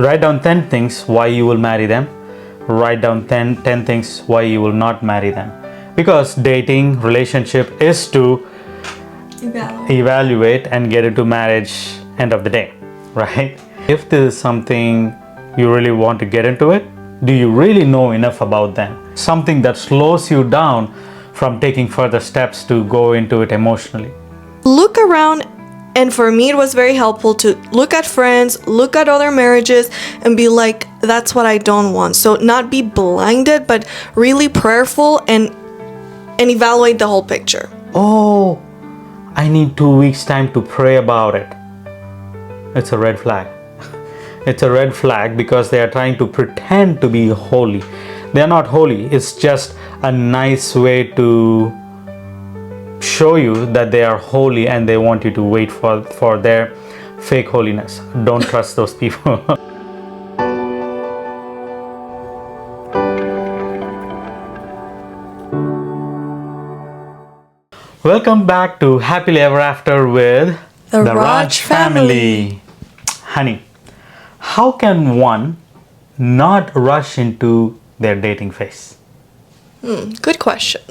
Write down 10 things why you will marry them. Write down 10 things why you will not marry them. Because dating, relationship is to evaluate and get into marriage end of the day, right? If this is something you really want to get into it, do you really know enough about them? Something that slows you down from taking further steps to go into it emotionally. Look around, and for me it was very helpful to look at friends, look at other marriages, and be like, that's what I don't want. So not be blinded, but really prayerful and evaluate the whole picture. Oh, I need 2 weeks time to pray about it. It's a red flag. It's a red flag because they are trying to pretend to be holy. They are not holy. It's just a nice way to show you that they are holy, and they want you to wait for their fake holiness. Don't trust those people. Welcome back to Happily Ever After with The Raj family. Honey, how can one not rush into their dating phase? Good question.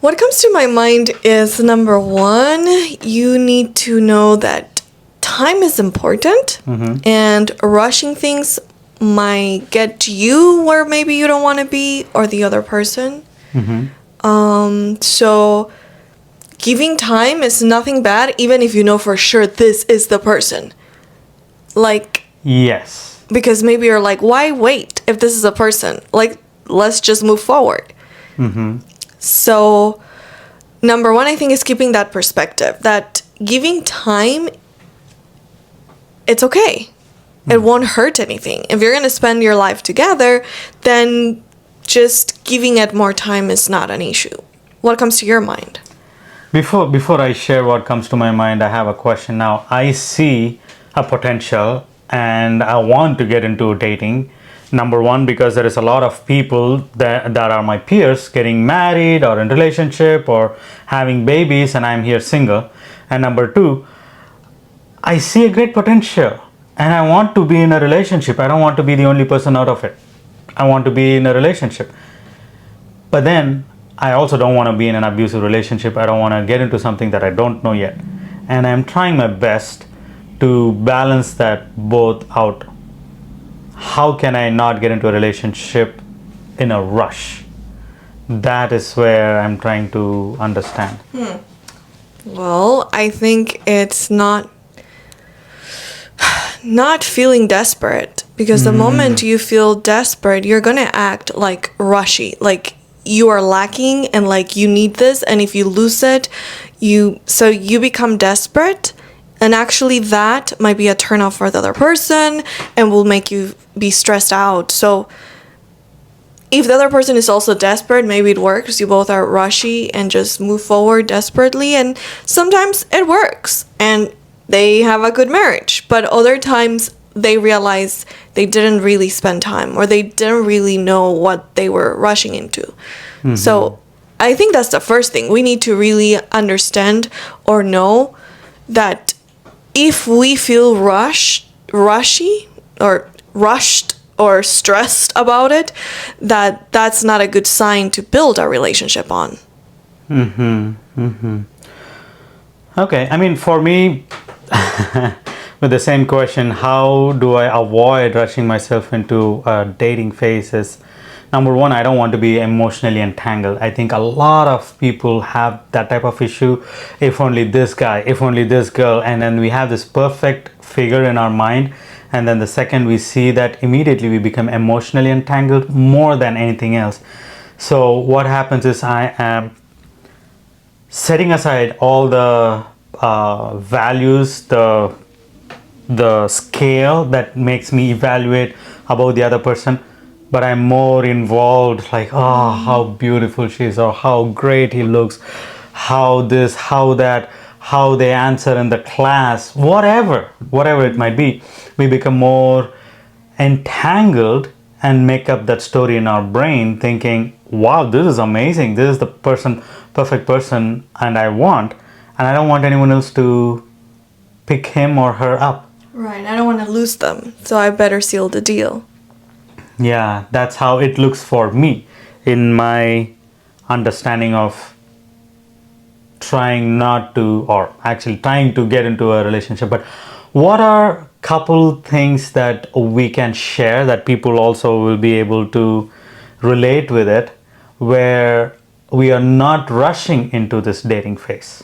What comes to my mind is, number one, you need to know that time is important, and rushing things might get you where maybe you don't want to be, or the other person. So giving time is nothing bad, even if you know for sure this is the person. Like, Yes. because maybe you're like, why wait if this is a person? Like, let's just move forward. So, number one, I think, is keeping that perspective that giving time, it's okay. It won't hurt anything. If you're going to spend your life together, then just giving it more time is not an issue. What comes to your mind? Before I share what comes to my mind, I have a question now. I see a potential and I want to get into dating. Number one, because there is a lot of people that are my peers getting married or in relationship or having babies, and I'm here single. And number two, I see a great potential and I want to be in a relationship. I don't want to be the only person out of it. I want to be in a relationship. But then I also don't want to be in an abusive relationship. I don't want to get into something that I don't know yet. And I'm trying my best to balance that both out. How can I not get into a relationship in a rush? That is where I'm trying to understand. Well, I think it's not feeling desperate, because the moment you feel desperate, you're going to act like rushy, like you are lacking and like you need this, and if you lose it, you become desperate. And actually that might be a turnoff for the other person and will make you be stressed out. So if the other person is also desperate, maybe it works. You both are rushy and just move forward desperately. And sometimes it works and they have a good marriage. But other times they realize they didn't really spend time, or they didn't really know what they were rushing into. So I think that's the first thing. We need to really understand or know that if we feel rushy or rushed or stressed about it, that's not a good sign to build a relationship on. Okay, I mean, for me, with the same question, how do I avoid rushing myself into dating phases? Number one, I don't want to be emotionally entangled. I think a lot of people have that type of issue. If only this guy, if only this girl, and then we have this perfect figure in our mind, and then the second we see that, immediately we become emotionally entangled more than anything else. So what happens is I am setting aside all the values, the scale that makes me evaluate about the other person, but I'm more involved, like, oh, how beautiful she is, or how great he looks, how this, how that, how they answer in the class, whatever it might be. We become more entangled and make up that story in our brain, thinking, wow, this is amazing, this is the perfect person and I want, and I don't want anyone else to pick him or her up. Right. I don't want to lose them, so I better seal the deal. Yeah, that's how it looks for me in my understanding of trying not to, or actually trying to get into a relationship. But what are couple things that we can share that people also will be able to relate with it, where we are not rushing into this dating phase?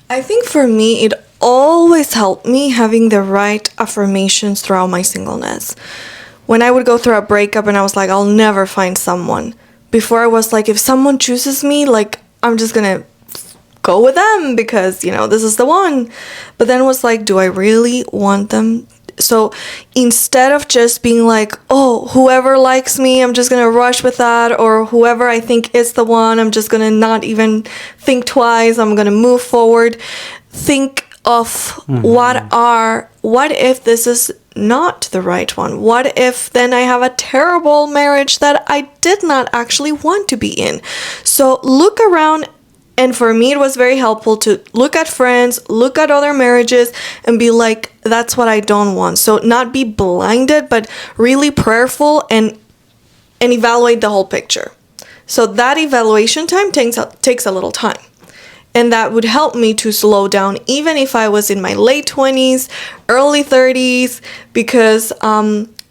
I think for me, it always helped me having the right affirmations throughout my singleness. When I would go through a breakup and I was like, I'll never find someone. Before I was like, if someone chooses me, like, I'm just gonna go with them because, this is the one. But then it was like, do I really want them? So instead of just being like, oh, whoever likes me, I'm just gonna rush with that, or whoever I think is the one, I'm just gonna not even think twice, I'm gonna move forward. Think of what if this is not the right one? What if then I have a terrible marriage that I did not actually want to be in? So look around. And for me, it was very helpful to look at friends, look at other marriages, and be like, that's what I don't want. So not be blinded, but really prayerful and evaluate the whole picture. So that evaluation time takes a little time. And that would help me to slow down, even if I was in my late 20s, early 30s, because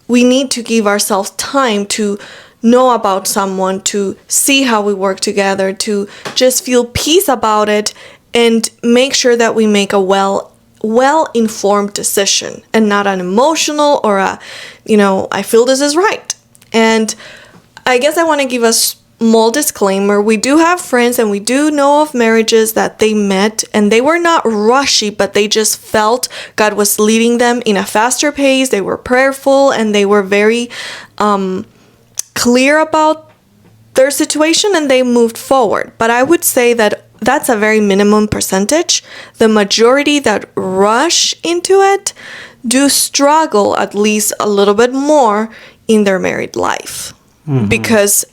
we need to give ourselves time to know about someone, to see how we work together, to just feel peace about it, and make sure that we make a well-informed decision and not an emotional or I feel this is right. And I guess I want to give a small disclaimer. We do have friends and we do know of marriages that they met and they were not rushy, but they just felt God was leading them in a faster pace. They were prayerful and they were very clear about their situation and they moved forward. But I would say that that's a very minimum percentage. The majority that rush into it do struggle at least a little bit more in their married life. Because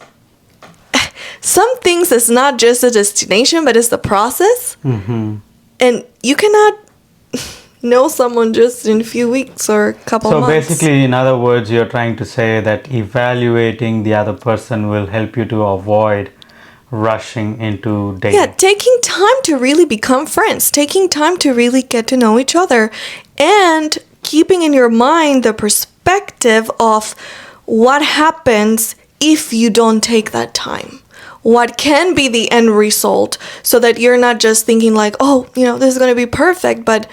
some things is not just a destination, but it's the process. And you cannot know someone just in a few weeks or a couple months. So basically, in other words, you're trying to say that evaluating the other person will help you to avoid rushing into dating. Yeah, taking time to really become friends, taking time to really get to know each other, and keeping in your mind the perspective of what happens if you don't take that time. What can be the end result, so that you're not just thinking like, oh, this is going to be perfect, but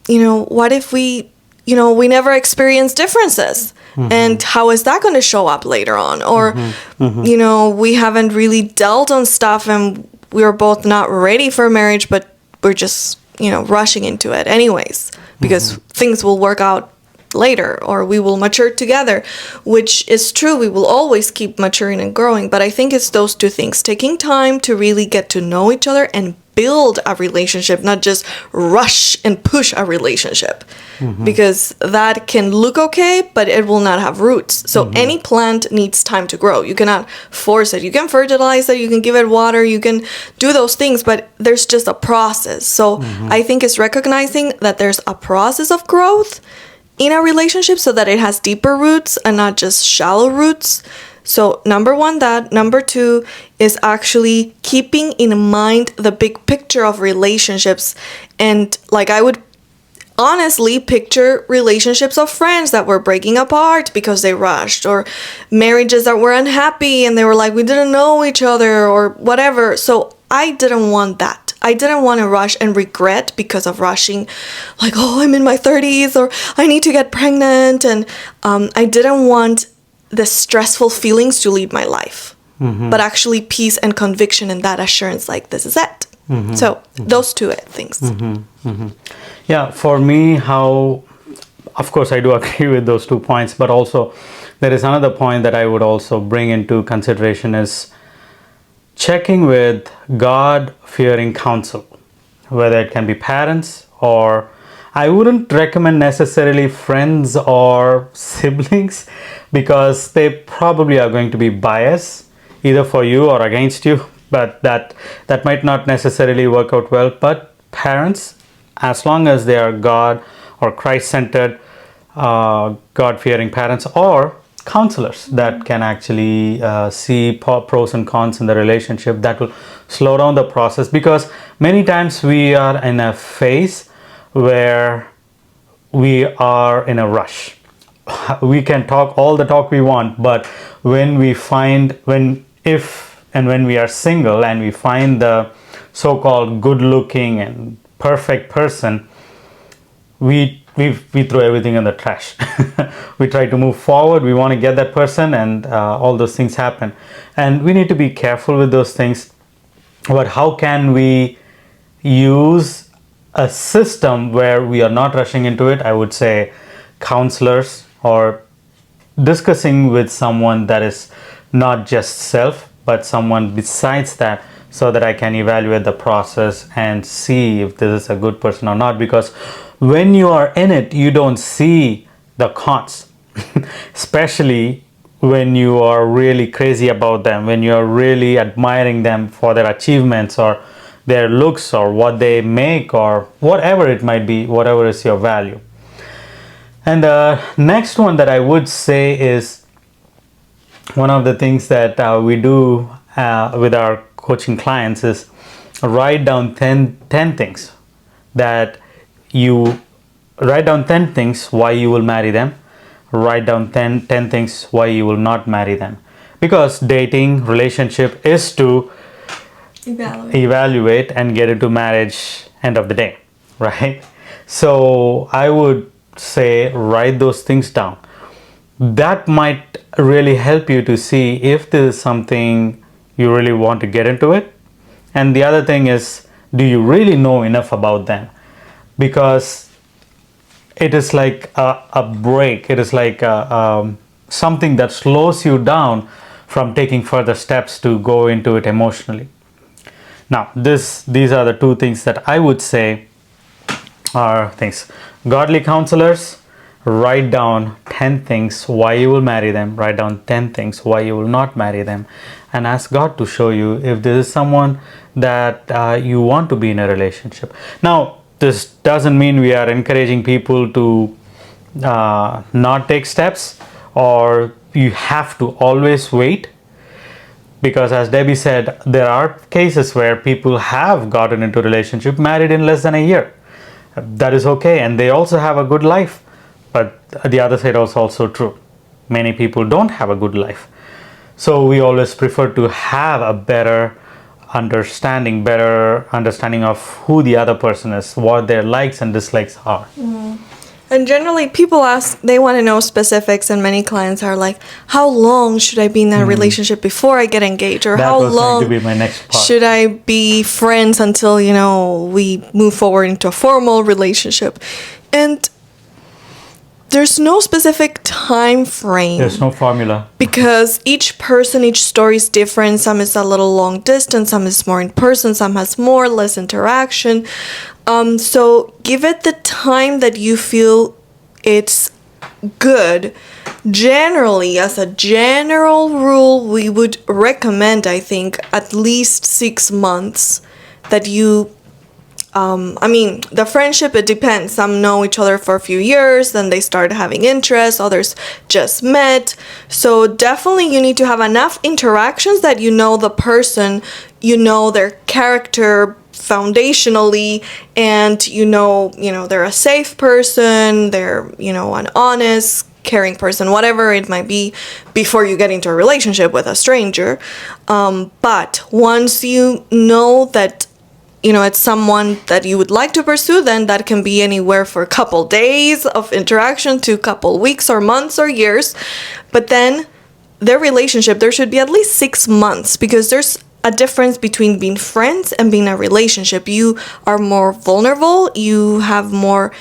what if we never experience differences? And how is that going to show up later on? Or, we haven't really dealt on stuff and we're both not ready for marriage, but we're just, rushing into it anyways, because things will work out later, or we will mature together, which is true. We will always keep maturing and growing. But I think it's those two things, taking time to really get to know each other and build a relationship, not just rush and push a relationship, because that can look okay, but it will not have roots. So any plant needs time to grow. You cannot force it. You can fertilize it, you can give it water, you can do those things, but there's just a process. So I think it's recognizing that there's a process of growth in a relationship so that it has deeper roots and not just shallow roots. So number one, that. Number two is actually keeping in mind the big picture of relationships. And like I would honestly picture relationships of friends that were breaking apart because they rushed, or marriages that were unhappy and they were like, we didn't know each other or whatever. So I didn't want that. I didn't want to rush and regret because of rushing, like, oh, I'm in my 30s or I need to get pregnant. And I didn't want the stressful feelings to lead my life, but actually peace and conviction and that assurance, like, this is it. So those two things. Yeah, for me, of course, I do agree with those 2 points, but also there is another point that I would also bring into consideration is checking with God-fearing counsel, whether it can be parents, or I wouldn't recommend necessarily friends or siblings, because they probably are going to be biased either for you or against you, but that might not necessarily work out well. But parents, as long as they are God or Christ-centered, God-fearing parents, or counselors that can actually see pros and cons in the relationship, that will slow down the process. Because many times we are in a phase where we are in a rush. We can talk all the talk we want, but when we are single and we find the so-called good-looking and perfect person, we throw everything in the trash. We try to move forward. We want to get that person, and all those things happen. And we need to be careful with those things. But how can we use a system where we are not rushing into it? I would say counselors, or discussing with someone that is not just self, but someone besides that, so that I can evaluate the process and see if this is a good person or not. Because when you are in it, you don't see the cons, especially when you are really crazy about them, when you are really admiring them for their achievements or their looks or what they make or whatever it might be, whatever is your value. And the next one that I would say is one of the things that we do with our coaching clients is write down 10 things that you write down 10 things why you will marry them. Write down 10 things why you will not marry them. Because dating, relationship is to evaluate and get into marriage end of the day, right? So I would say write those things down. That might really help you to see if this is something you really want to get into it. And the other thing is, do you really know enough about them? Because it is like a break. It is like something that slows you down from taking further steps to go into it emotionally. Now, these are the two things that I would say are things. Godly counselors, write down 10 things why you will marry them. Write down 10 things why you will not marry them. And ask God to show you if this is someone that you want to be in a relationship. Now, this doesn't mean we are encouraging people to not take steps, or you have to always wait. Because as Debbie said, there are cases where people have gotten into a relationship, married in less than a year. That is okay, and they also have a good life. But the other side is also true. Many people don't have a good life. So we always prefer to have a better understanding of who the other person is, what their likes and dislikes are. Mm. And generally, people ask, they want to know specifics, and many clients are like, how long should I be in that relationship before I get engaged? Or that how was long going to be my next part. should I be friends until, we move forward into a formal relationship? And there's no specific time frame. There's no formula. Because each person, each story is different. Some is a little long distance, some is more in person, some has more, less interaction. So give it the time that you feel it's good. Generally, as a general rule, we would recommend, I think, at least 6 months that you the friendship, it depends. Some know each other for a few years, then they start having interest, others just met. So definitely you need to have enough interactions that you know the person, you know their character foundationally, and they're a safe person, they're, an honest, caring person, whatever it might be, before you get into a relationship with a stranger. But once you know that it's someone that you would like to pursue, then that can be anywhere for a couple days of interaction to a couple weeks or months or years. But then their relationship, there should be at least 6 months, because there's a difference between being friends and being in a relationship. You are more vulnerable. You have more,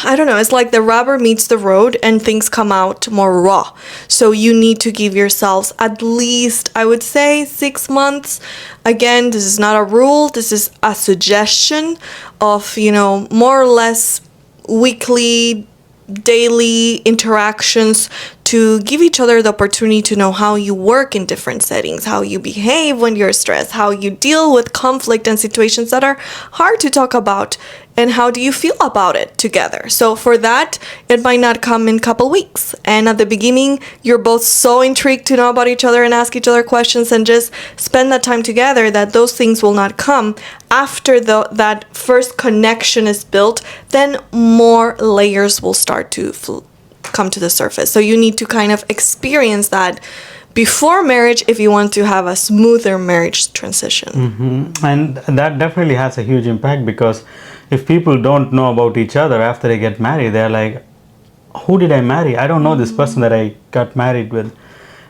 I don't know, it's like the rubber meets the road and things come out more raw. So you need to give yourselves at least, I would say, 6 months. Again, this is not a rule. This is a suggestion of, more or less weekly, daily interactions to give each other the opportunity to know how you work in different settings, how you behave when you're stressed, how you deal with conflict and situations that are hard to talk about, and how do you feel about it together. So for that, it might not come in a couple weeks. And at the beginning, you're both so intrigued to know about each other and ask each other questions and just spend that time together that those things will not come. After that first connection is built, then more layers will start to come to the surface. So you need to kind of experience that before marriage if you want to have a smoother marriage transition. And that definitely has a huge impact, because if people don't know about each other after they get married, they're like, who did I marry? I don't know this person that I got married with.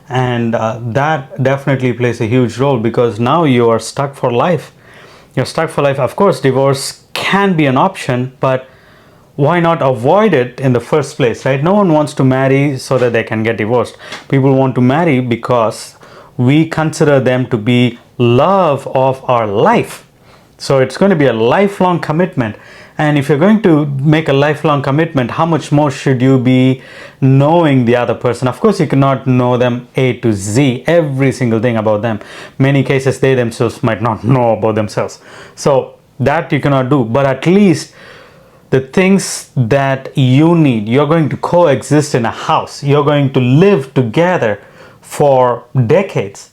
And that definitely plays a huge role, because now you are stuck for life. You're stuck for life. Of course, divorce can be an option, but why not avoid it in the first place, right? No one wants to marry so that they can get divorced. People want to marry because we consider them to be love of our life. So it's going to be a lifelong commitment. And if you're going to make a lifelong commitment, how much more should you be knowing the other person? Of course, you cannot know them A to Z, every single thing about them. Many cases, they themselves might not know about themselves. So that you cannot do. But at least the things that you need, you're going to coexist in a house. You're going to live together for decades.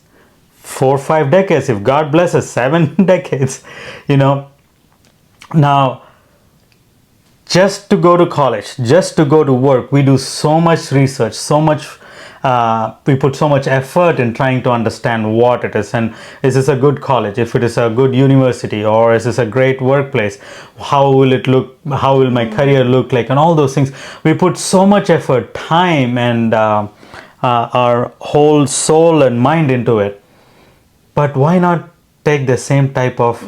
4 or 5 decades, if God blesses, 7 decades, Now, just to go to college, just to go to work, we do so much research, we put so much effort in trying to understand what it is, and is this a good college, if it is a good university, or is this a great workplace, how will it look, how will my career look like, and all those things. We put so much effort, time, and our whole soul and mind into it. But why not take the same type of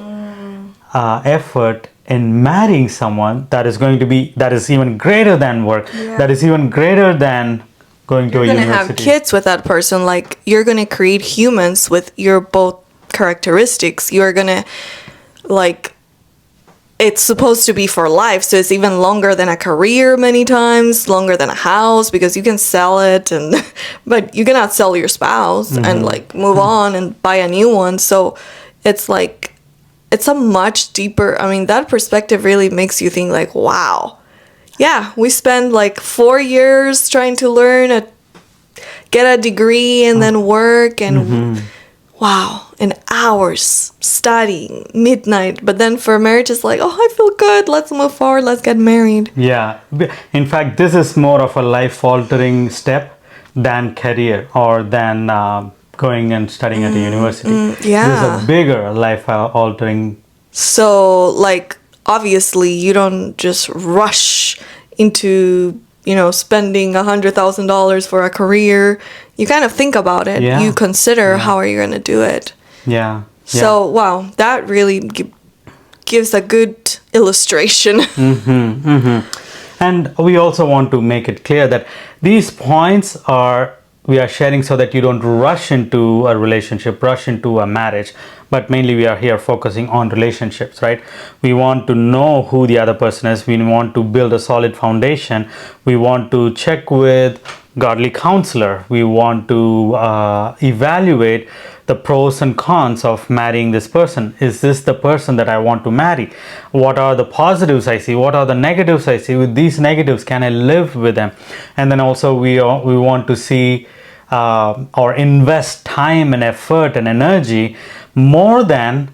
effort in marrying someone that is even greater than work, that is even greater than going to a university. You're going to have kids with that person. Like, you're going to create humans with your both characteristics. You're going to, like, it's supposed to be for life. So it's even longer than a career many times, longer than a house, because you can sell it, but you cannot sell your spouse and, like, move on and buy a new one. So it's like, it's a much deeper, that perspective really makes you think like, wow. Yeah, we spend like 4 years trying to get a degree and then work and wow, and hours studying, midnight. But then for marriage, it's like, oh, I feel good. Let's move forward. Let's get married. Yeah. In fact, this is more of a life-altering step than career or than going and studying at a university. Yeah. This is a bigger life-altering. So, like, obviously, you don't just rush into, spending $100,000 for a career. You kind of think about it. Yeah. You consider how are you going to do it. Yeah. So, wow, that really gives a good illustration. And we also want to make it clear that these points we are sharing so that you don't rush into a relationship, rush into a marriage, but mainly we are here focusing on relationships, right? We want to know who the other person is. We want to build a solid foundation. We want to check with godly counselor. We want to evaluate the pros and cons of marrying this person. Is this the person that I want to marry? What are the positives I see? What are the negatives I see? With these negatives, can I live with them? And then also we want to see or invest time and effort and energy more than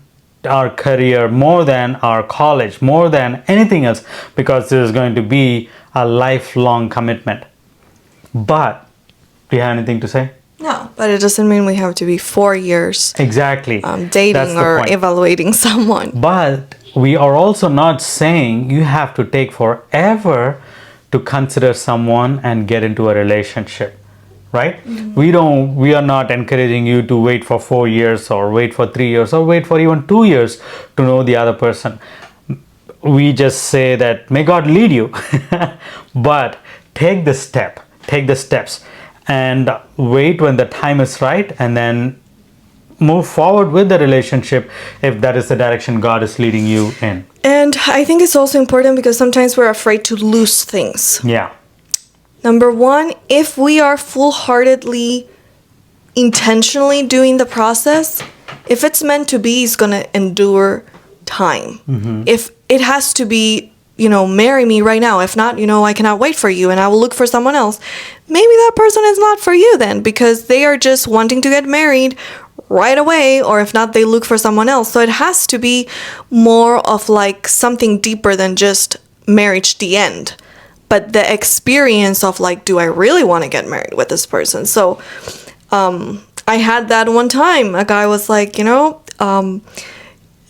our career, more than our college, more than anything else, because this is going to be a lifelong commitment. But do you have anything to say? No, but it doesn't mean we have to be 4 years Exactly. dating or evaluating someone. But we are also not saying you have to take forever to consider someone and get into a relationship, right? We are not encouraging you to wait for 4 years or wait for 3 years or wait for even 2 years to know the other person. We just say that may God lead you, but take the steps and wait when the time is right, and then move forward with the relationship if that is the direction God is leading you in. And I think it's also important because sometimes we're afraid to lose things. Yeah. Number one, if we are full-heartedly, intentionally doing the process, if it's meant to be, it's going to endure time. If it has to be, marry me right now. If not, I cannot wait for you and I will look for someone else. Maybe that person is not for you then, because they are just wanting to get married right away, or if not, they look for someone else. So it has to be more of like something deeper than just marriage, the end. But the experience of like, do I really want to get married with this person? So I had that one time. A guy was like,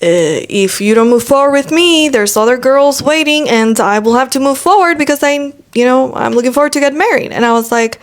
if you don't move forward with me, there's other girls waiting and I will have to move forward because I'm looking forward to get married. And I was like,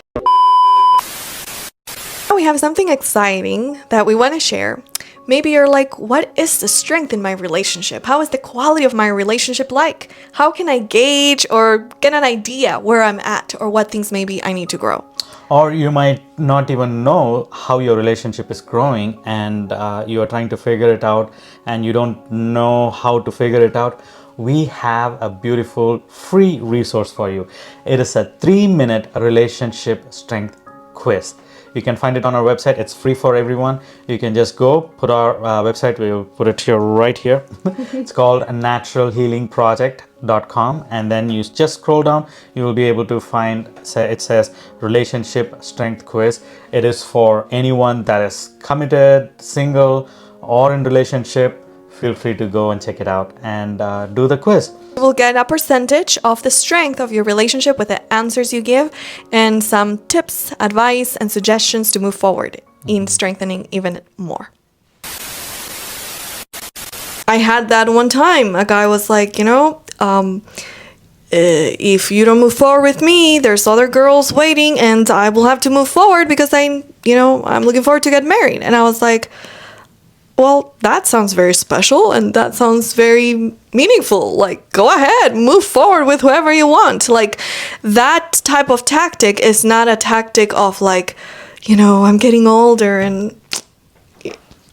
we have something exciting that we want to share. Maybe you're like, what is the strength in my relationship? How is the quality of my relationship like? How can I gauge or get an idea where I'm at or what things maybe I need to grow? Or you might not even know how your relationship is growing, and you are trying to figure it out and you don't know how to figure it out. We have a beautiful free resource for you. It is a 3-minute relationship strength quiz. You can find it on our website. It's free for everyone. You can just go put our website. We'll put it here right here. It's called naturalhealingproject.com, and then you just scroll down. You will be able to find, it says relationship strength quiz. It is for anyone that is committed, single, or in relationship. Feel free to go and check it out and do the quiz. You will get a percentage of the strength of your relationship with the answers you give and some tips, advice, and suggestions to move forward in strengthening even more. I had that one time. A guy was like, if you don't move forward with me, there's other girls waiting and I will have to move forward because I'm looking forward to get married. And I was like, well, that sounds very special and that sounds very meaningful. Like, go ahead, move forward with whoever you want. Like, that type of tactic is not a tactic of like, I'm getting older and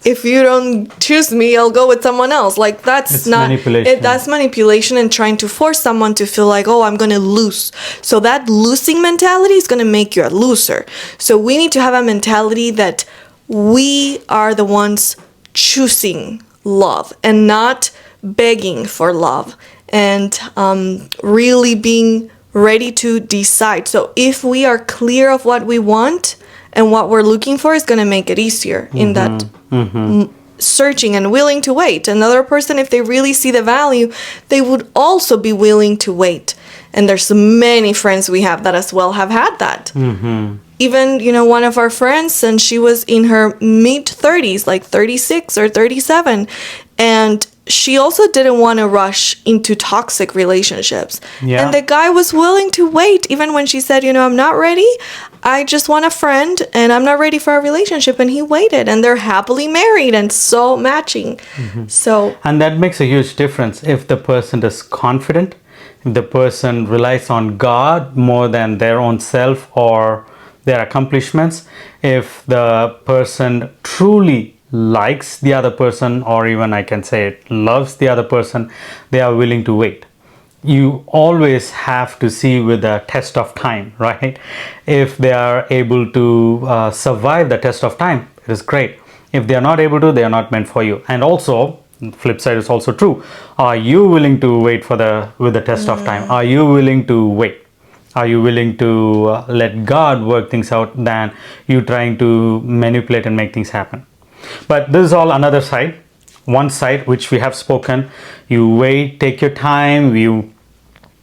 if you don't choose me, I'll go with someone else. Like, that's not manipulation. That's manipulation and trying to force someone to feel like, oh, I'm going to lose. So that losing mentality is going to make you a loser. So we need to have a mentality that we are the ones choosing love and not begging for love, and really being ready to decide. So if we are clear of what we want and what we're looking for, is going to make it easier in that searching and willing to wait. Another person, if they really see the value, they would also be willing to wait. And there's many friends we have that as well have had that. Even, one of our friends, and she was in her mid-30s, like 36 or 37, and she also didn't want to rush into toxic relationships. Yeah. And the guy was willing to wait, even when she said, I'm not ready. I just want a friend, and I'm not ready for a relationship. And he waited, and they're happily married and so matching. And that makes a huge difference if the person is confident, if the person relies on God more than their own self or their accomplishments, if the person truly likes the other person, or even I can say it, loves the other person, they are willing to wait. You always have to see with the test of time, right? If they are able to survive the test of time, it is great. If they are not able to, they are not meant for you. And also, flip side is also true. Are you willing to wait with the test of time? Are you willing to wait? Are you willing to let God work things out than you trying to manipulate and make things happen? But this is all another side. One side which we have spoken. You wait, take your time, you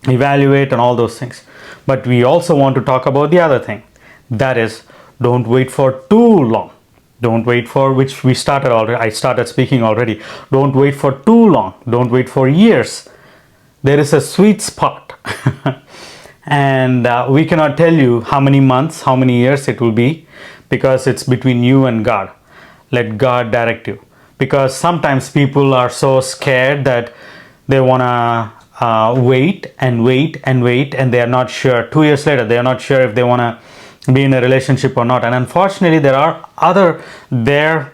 evaluate and all those things. But we also want to talk about the other thing. That is, don't wait for too long. Don't wait for, which we started already. I started speaking already. Don't wait for too long. Don't wait for years. There is a sweet spot. And we cannot tell you how many months, how many years it will be, because it's between you and God. Let God direct you. Because sometimes people are so scared that they want to wait and wait and wait, and they are not sure. 2 years later, they are not sure if they want to be in a relationship or not. And unfortunately, there are their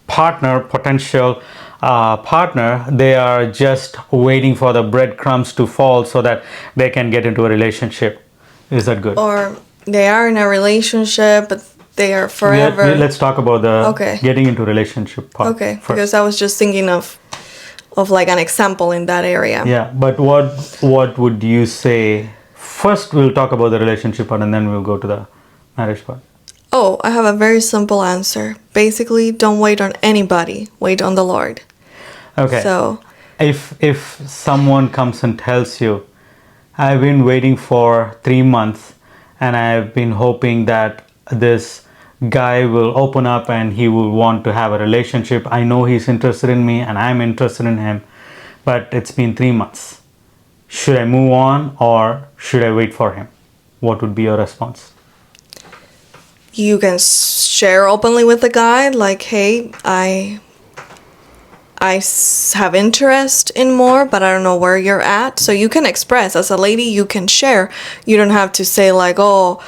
partner, potential partner, they are just waiting for the breadcrumbs to fall so that they can get into a relationship. Is that good? Or they are in a relationship, but they are We forever. let's talk about the Okay. getting into relationship part Okay, first. because I was just thinking of like an example in that area. Yeah, but what would you say? First, we'll talk about the relationship part, and then we'll go to the marriage part. Oh, I have a very simple answer. Basically, don't wait on anybody. Wait on the Lord. Okay. So, If someone comes and tells you, I've been waiting for 3 months, and I've been hoping that this guy will open up and he will want to have a relationship. I know he's interested in me, and I'm interested in him, but it's been 3 months. Should I move on or should I wait for him? What would be your response? you can share openly with the guy like, "Hey, have interest in more, but I don't know where you're at." So you can express as a lady, you can share. You don't have to say like, "Oh,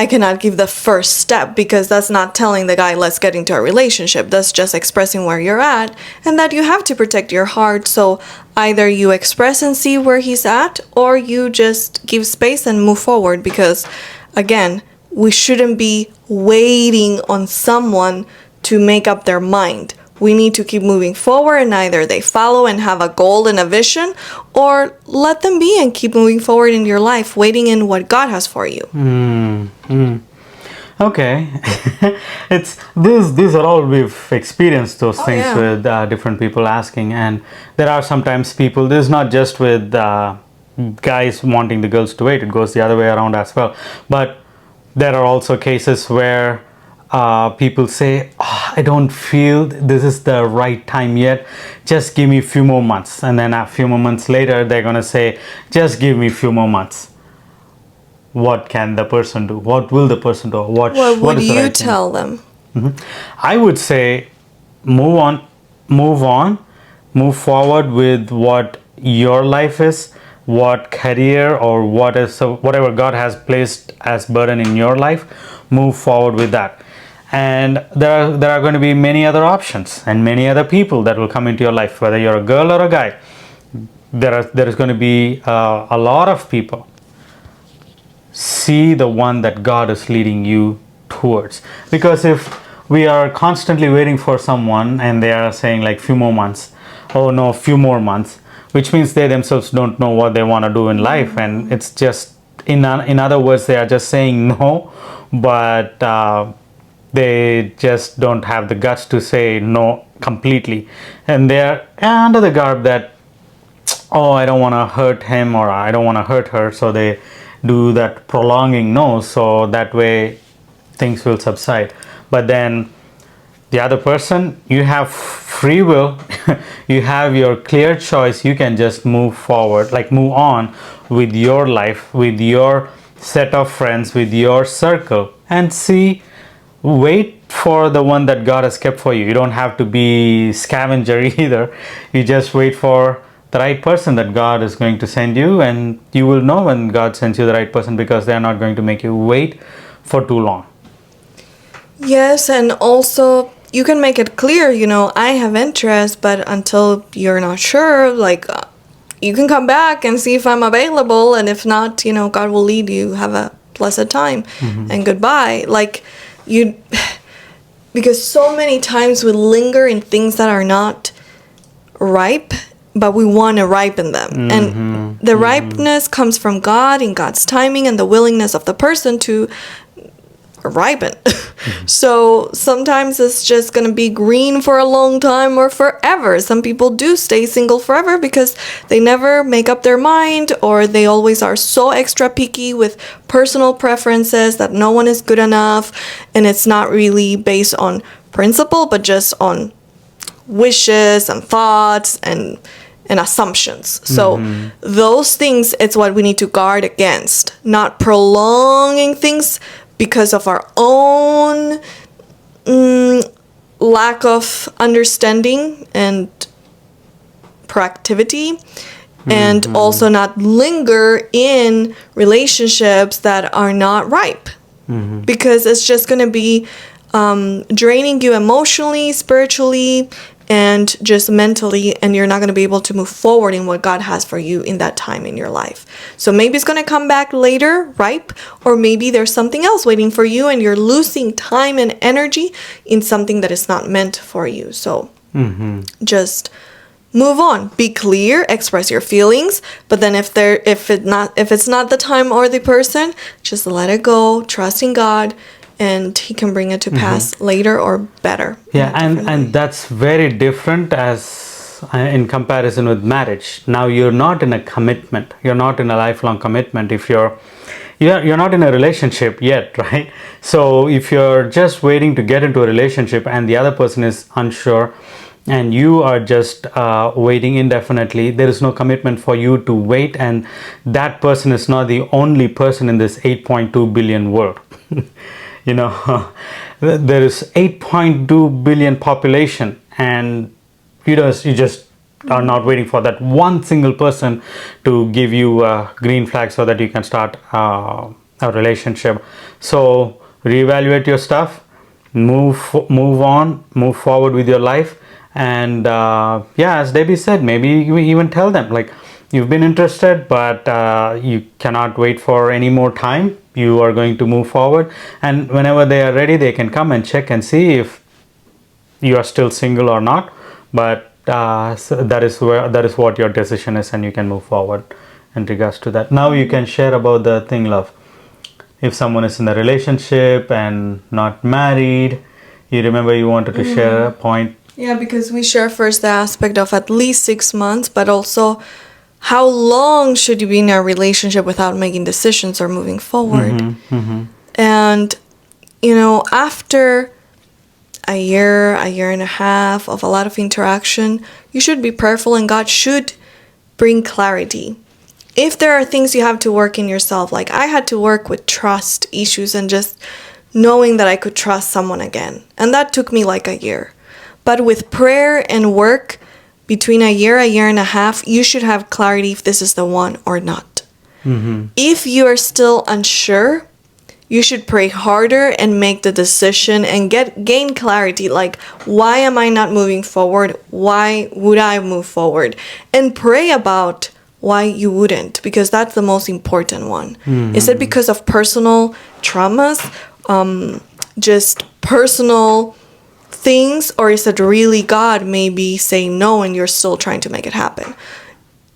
I cannot give the first step," because that's not telling the guy, let's get into a relationship. That's just expressing where you're at and that you have to protect your heart. So either you express and see where he's at, or you just give space and move forward, because again, we shouldn't be waiting on someone to make up their mind. We need to keep moving forward, and either they follow and have a goal and a vision, or let them be and keep moving forward in your life, waiting in what God has for you. Okay, it's these are all we've experienced those things yeah. with different people asking, and there are sometimes people. This is not just with guys wanting the girls to wait; it goes the other way around as well. But there are also cases where people say, "Oh, I don't feel this is the right time yet. Just give me a few more months," and then a few more months later, they're gonna say, "Just give me a few more months." What can the person do? What will the person do? What what would is the you right thing? tell them? I would say move on, move forward with what your life is, what career or what is whatever God has placed as burden in your life. Move forward with that, and there are going to be many other options and many other people that will come into your life, whether you're a girl or a guy. There is going to be a lot of people. See the one that God is leading you towards, because if we are constantly waiting for someone and they are saying like few more months, oh no, few more months, which means they themselves don't know what they want to do in life, and it's just in other words, they are just saying no, but they just don't have the guts to say no completely, and they are under the garb that, oh, I don't want to hurt him or I don't want to hurt her, so they do that prolonging no, so that way things will subside. But then the other person, you have free will, you have your clear choice, you can just move forward, like move on with your life, with your set of friends, with your circle, and see, wait for the one that God has kept for you. You don't have to be scavenger either. You just wait for the right person that God is going to send you, and you will know when God sends you the right person, because they are not going to make you wait for too long. Yes, and also you can make it clear, I have interest, but until you're not sure, like, you can come back and see if I'm available, and if not, God will lead you. Have a blessed time, and goodbye. Like, because so many times we linger in things that are not ripe, but we want to ripen them. And the ripeness comes from God, in God's timing, and the willingness of the person to ripen. So sometimes it's just going to be green for a long time or forever. Some people do stay single forever because they never make up their mind, or they always are so extra picky with personal preferences that no one is good enough, and it's not really based on principle, but just on wishes and thoughts and assumptions. So those things, it's what we need to guard against, not prolonging things because of our own lack of understanding and proactivity, and also not linger in relationships that are not ripe, because it's just going to be draining you emotionally, spiritually, and just mentally, and you're not going to be able to move forward in what God has for you in that time in your life. So maybe it's going to come back later, ripe, or maybe there's something else waiting for you and you're losing time and energy in something that is not meant for you. So just move on, be clear, express your feelings, but then if it's not the time or the person, just let it go, trust in God, and He can bring it to pass later or better. Yeah, and that's very different as in comparison with marriage. Now you're not in a commitment. You're not in a lifelong commitment. If you're not in a relationship yet, right? So if you're just waiting to get into a relationship and the other person is unsure and you are just waiting indefinitely, there is no commitment for you to wait, and that person is not the only person in this 8.2 billion world. You know, there is 8.2 billion population, and you just are not waiting for that one single person to give you a green flag so that you can start a relationship. So reevaluate your stuff, move on, move forward with your life, and as Debbie said, maybe you even tell them like you've been interested, but you cannot wait for any more time. You are going to move forward, and whenever they are ready, they can come and check and see if you are still single or not. But so that is what your decision is, and you can move forward in regards to that. Now you can share about the thing, love. If someone is in a relationship and not married, you remember you wanted to share a point. Yeah, because we share first the aspect of at least 6 months, but also how long should you be in a relationship without making decisions or moving forward? And, after a year and a half of a lot of interaction, you should be prayerful and God should bring clarity. If there are things you have to work in yourself, like I had to work with trust issues and just knowing that I could trust someone again. And that took me like a year. But with prayer and work, between a year and a half, you should have clarity if this is the one or not. If you are still unsure, you should pray harder and make the decision and gain clarity. Like, why am I not moving forward? Why would I move forward? And pray about why you wouldn't, because that's the most important one. Is it because of personal traumas, just personal things, or is it really God maybe saying no and you're still trying to make it happen?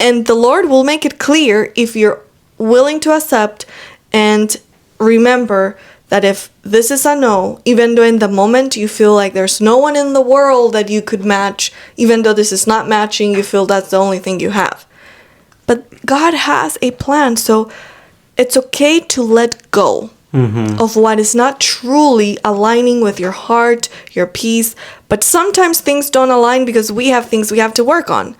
And the Lord will make it clear if you're willing to accept and remember that if this is a no, even though in the moment you feel like there's no one in the world that you could match, even though this is not matching, you feel that's the only thing you have. But God has a plan, so it's okay to let go of what is not truly aligning with your heart, your peace. But sometimes things don't align because we have things we have to work on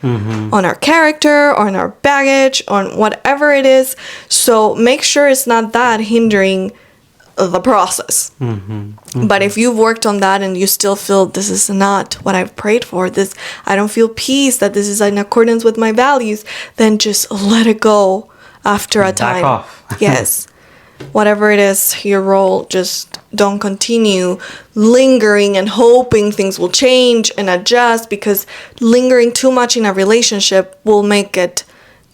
our character, on our baggage, on whatever it is. So make sure it's not that hindering the process. But if you've worked on that and you still feel this is not what I've prayed for, this I don't feel peace, that this is in accordance with my values, then just let it go after a time. Back off. Yes. Whatever it is, your role, just don't continue lingering and hoping things will change and adjust, because lingering too much in a relationship will make it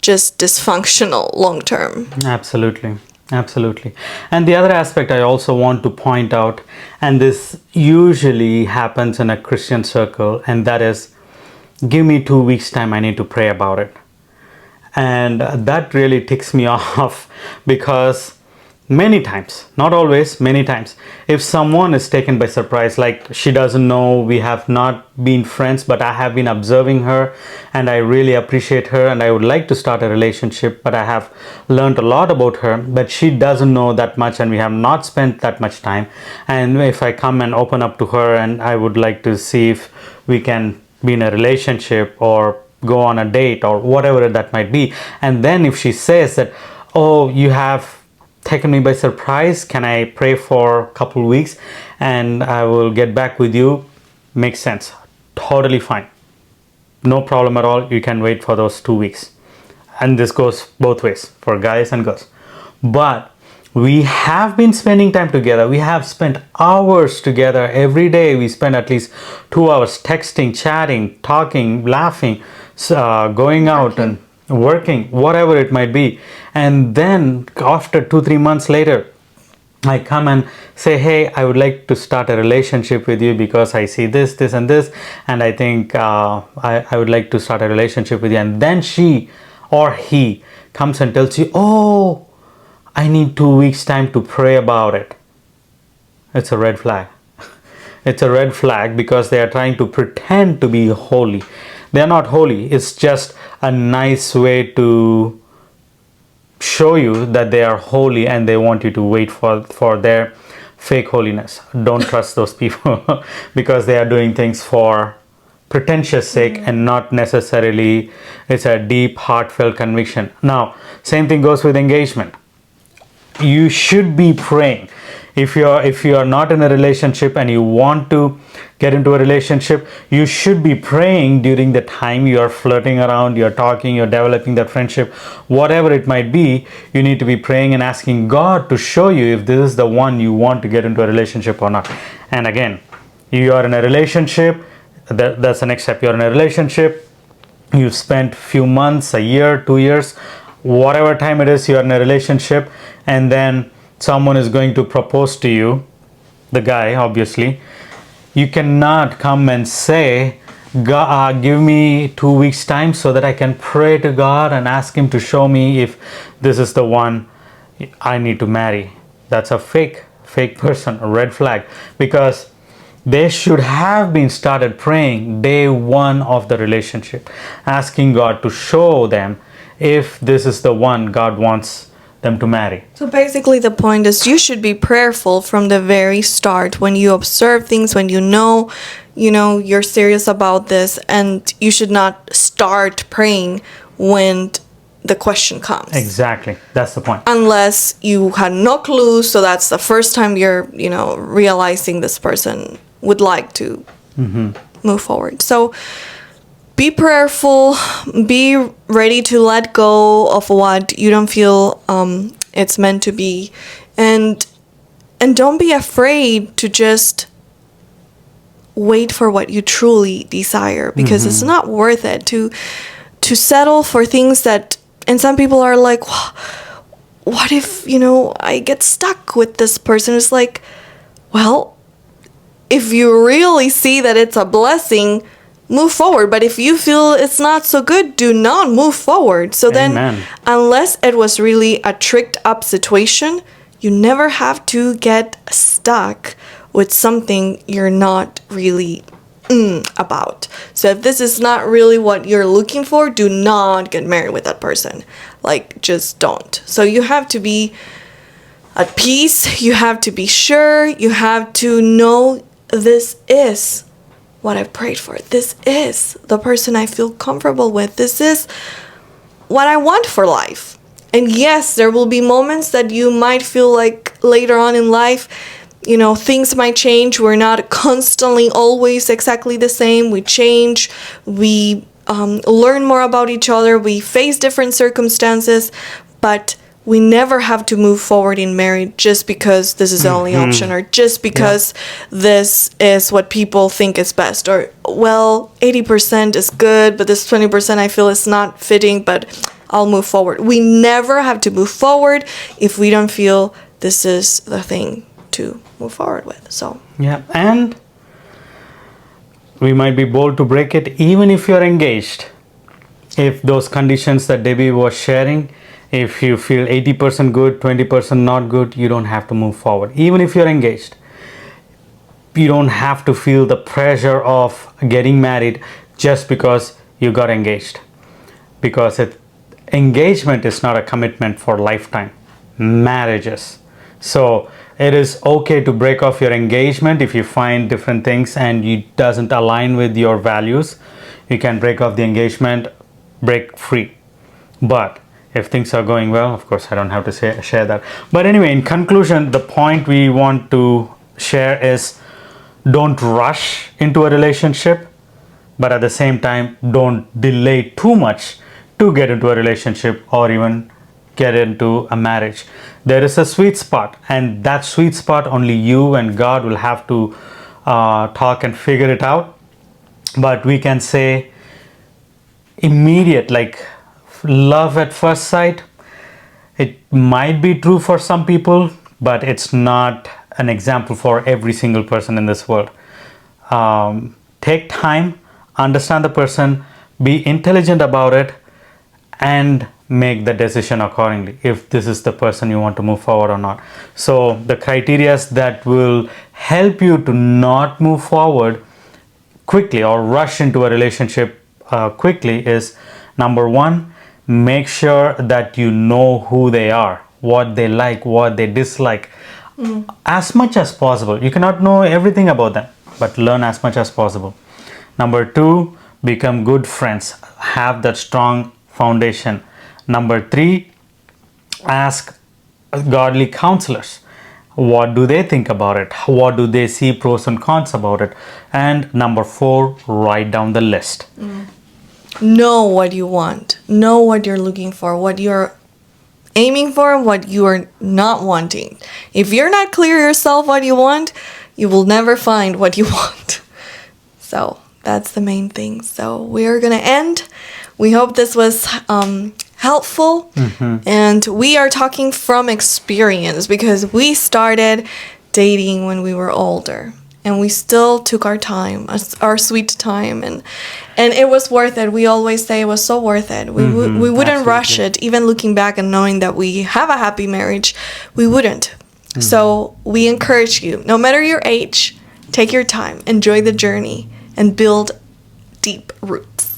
just dysfunctional long term. Absolutely. And the other aspect I also want to point out, and this usually happens in a Christian circle, and that is, give me 2 weeks time, I need to pray about it. And that really ticks me off, because many times, not always, many times, if someone is taken by surprise, like she doesn't know, we have not been friends, but I have been observing her and I really appreciate her and I would like to start a relationship, but I have learned a lot about her, but she doesn't know that much and we have not spent that much time. And if I come and open up to her and I would like to see if we can be in a relationship or go on a date or whatever that might be, and then if she says that, oh, you have taken me by surprise, can I pray for a couple weeks and I will get back with you, makes sense, totally fine, no problem at all. You can wait for those 2 weeks, and this goes both ways for guys and girls. But We have been spending time together. We have spent hours together every day. We spend at least 2 hours texting, chatting, talking, laughing, going out and working, whatever it might be. And then after 2, 3 months later, I come and say, hey, I would like to start a relationship with you because I see this, this, and this, and I think I would like to start a relationship with you. And then she or he comes and tells you, oh, I need 2 weeks time to pray about it. It's a red flag. It's a red flag because they are trying to pretend to be holy. They are not holy. It's just a nice way to show you that they are holy, and they want you to wait for their fake holiness. Don't trust those people because they are doing things for pretentious sake and not necessarily it's a deep heartfelt conviction. Now, same thing goes with engagement. You should be praying. If you are not in a relationship and you want to get into a relationship, you should be praying during the time you are flirting around, you're talking, you're developing that friendship, whatever it might be. You need to be praying and asking God to show you if this is the one you want to get into a relationship or not. And again, you are in a relationship, that's the next step. You're in a relationship, you've spent few months, a year, 2 years, whatever time it is, you're in a relationship, and then someone is going to propose to you, the guy obviously. You cannot come and say, God, give me 2 weeks time so that I can pray to God and ask him to show me if this is the one I need to marry. That's a fake person, a red flag, because they should have been started praying day one of the relationship, asking God to show them if this is the one God wants them to marry. So basically the point is you should be prayerful from the very start when you observe things, when you know you're serious about this, and you should not start praying when the question comes. Exactly. That's the point. Unless you had no clue, so that's the first time you're, realizing this person would like to move forward. So be prayerful, be ready to let go of what you don't feel it's meant to be, and don't be afraid to just wait for what you truly desire, because it's not worth it to settle for things that, and some people are like, what if I get stuck with this person? It's like, well, if you really see that it's a blessing, move forward. But if you feel it's not so good, do not move forward. So Amen. Then, unless it was really a tricked up situation, you never have to get stuck with something you're not really about. So if this is not really what you're looking for, do not get married with that person. Like, just don't. So you have to be at peace. You have to be sure. You have to know this is what I've prayed for. This is the person I feel comfortable with. This is what I want for life. And yes, there will be moments that you might feel like later on in life, things might change. We're not constantly always exactly the same. We change. We learn more about each other. We face different circumstances. But we never have to move forward in marriage just because this is the only option, or just because this is what people think is best, or, well, 80% is good, but this 20% I feel is not fitting, but I'll move forward. We never have to move forward if we don't feel this is the thing to move forward with. So yeah, and we might be bold to break it. Even if you're engaged, if those conditions that Debbie was sharing, if you feel 80% good, 20% not good, you don't have to move forward. Even if you're engaged, you don't have to feel the pressure of getting married just because you got engaged, because engagement is not a commitment for lifetime. Marriages. So it is okay to break off your engagement if you find different things and it doesn't align with your values. You can break off the engagement, break free. But if things are going well, of course, I don't have to share that. But anyway, in conclusion, the point we want to share is don't rush into a relationship, but at the same time, don't delay too much to get into a relationship or even get into a marriage. There is a sweet spot, and that sweet spot only you and God will have to talk and figure it out. But we can say immediate, like love at first sight. It might be true for some people, but it's not an example for every single person in this world. Take time, understand the person, be intelligent about it, and make the decision accordingly if this is the person you want to move forward or not. So the criteria that will help you to not move forward quickly or rush into a relationship quickly is, number one, make sure that you know who they are, what they like, what they dislike, as much as possible. You cannot know everything about them, but learn as much as possible. Number two, become good friends, have that strong foundation. Number three, ask godly counselors. What do they think about it? What do they see pros and cons about it? And number four, write down the list. Know what you want. Know what you're looking for, what you're aiming for, what you are not wanting. If you're not clear yourself what you want, you will never find what you want. So that's the main thing. So we're going to end. We hope this was helpful. And we are talking from experience because we started dating when we were older. And we still took our time, our sweet time, and it was worth it. We always say it was so worth it. We wouldn't rush it. Even looking back and knowing that we have a happy marriage, we wouldn't. So we encourage you, no matter your age, take your time, enjoy the journey, and build deep roots.